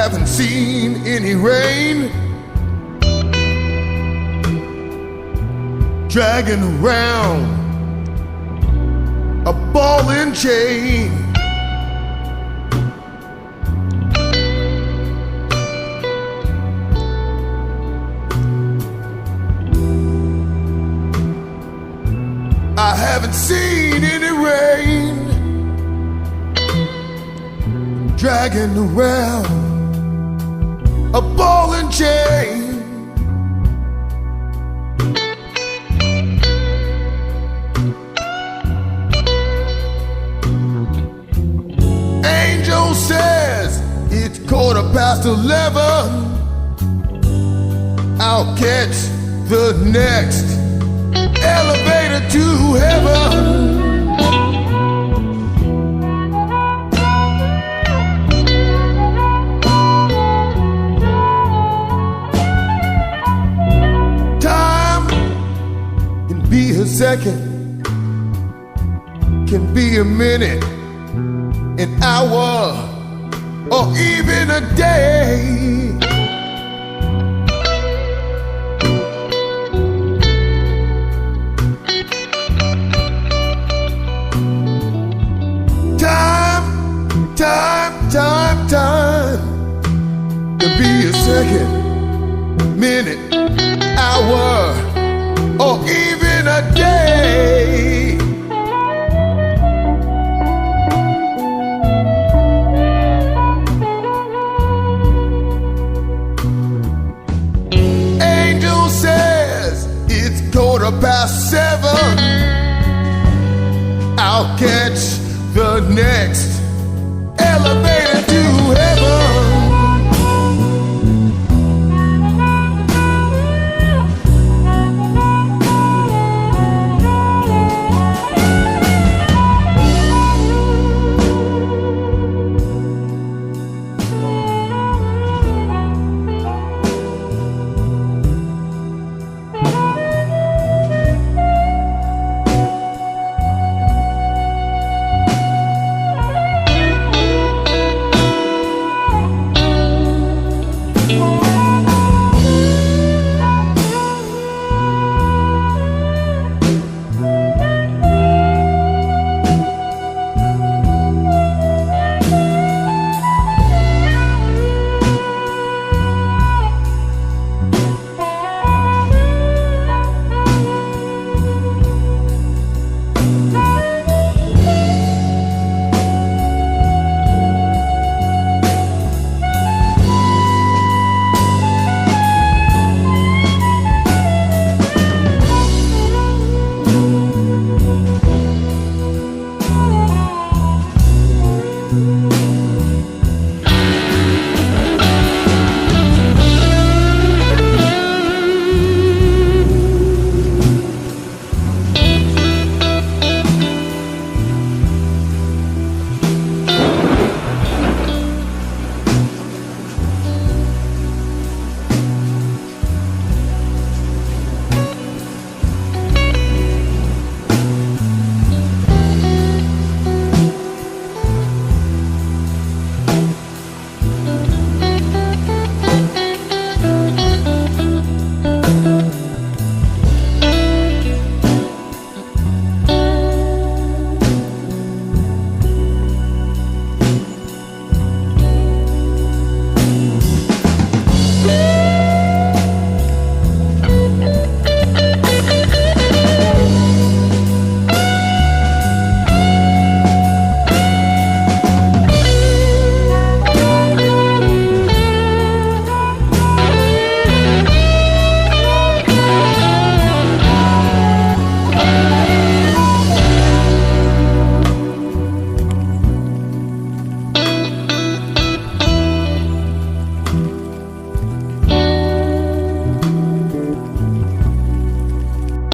haven't seen any rain. Dragging around a ball and chain. I haven't seen any rain. Dragging around a ball and chain. Angel says it's 11:15. I'll catch the next elevator to heaven. Time can be a second, can be a minute, an hour, or even a day. Time can be a second, minute, hour, or even a day. Angel says it's 7:15. I'll catch the next elevator